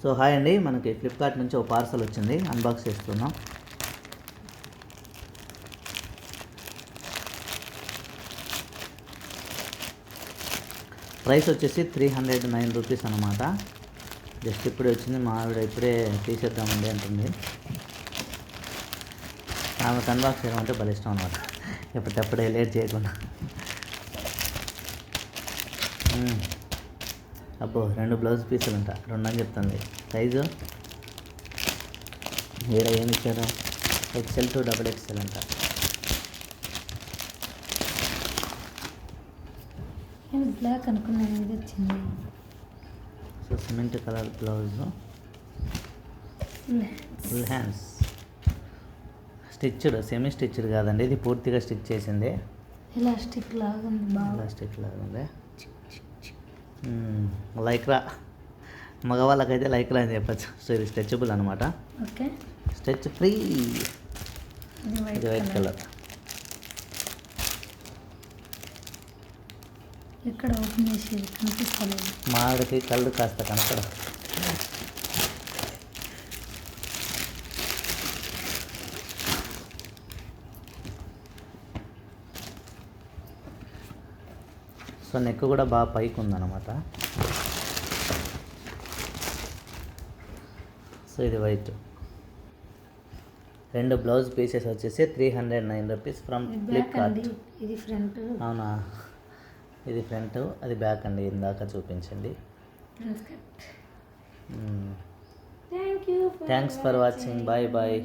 So hi అండి, మనకి Flipkart నుంచి ఒక పార్సల్ వచ్చింది, అన్బాక్స్ చేస్తున్నాం. ప్రైస్ వచ్చేసి 309 రూపీస్ అనమాట. జస్ట్ ఇప్పుడే వచ్చింది, మా ఆవిడ ఇప్పుడే తీసేద్దామండి అంటుంది. ఆమెకు అన్బాక్స్ చేయడం అంటే భలే ఇష్టం అనమాట, ఎప్పటికప్పుడే లేట్ చేయకుండా. అబ్బో 2 బ్లౌజ్ పీసులు అంట, 2 అని చెప్తుంది సైజు. వేరే ఏమి ఇచ్చారు, XL to XXL అంట. బ్లాక్ అనుకున్నాను, ఇది వచ్చింది. So cement colour blouse, full hands, stitched, semi stitched కాదండి, ఇది పూర్తిగా స్టిచ్ చేసింది. ఎలాస్టిక్ లాగా ఉంది, బాగా ఎలాస్టిక్ లాగా ఉంది. లైక్రా, మగవాళ్ళకైతే లైక్రా అని చెప్పచ్చు. సో ఇది స్ట్రెచబుల్ అనమాట, ఓకే, స్ట్రెచ్ ఫ్రీ. ఇది వైట్ కలర్. ఎక్కడ ఓపెన్ చేసి కనిపిస్తలేదు, మా ఆవిడకి కళ్ళు కాస్త కనపడ. సో నెక్ కూడా బాగా పైకి ఉందన్నమాట. సో ఇది వైట్. 2 బ్లౌజ్ పీసెస్ వచ్చేసి 309 రూపీస్ ఫ్రమ్ ఫ్లిప్కార్ట్. ఇది ఫ్రంట్. అవునా, ఇది ఫ్రంట్, అది బ్యాక్ అండి, ఇందాక చూపించండి. Thanks for watching, bye bye.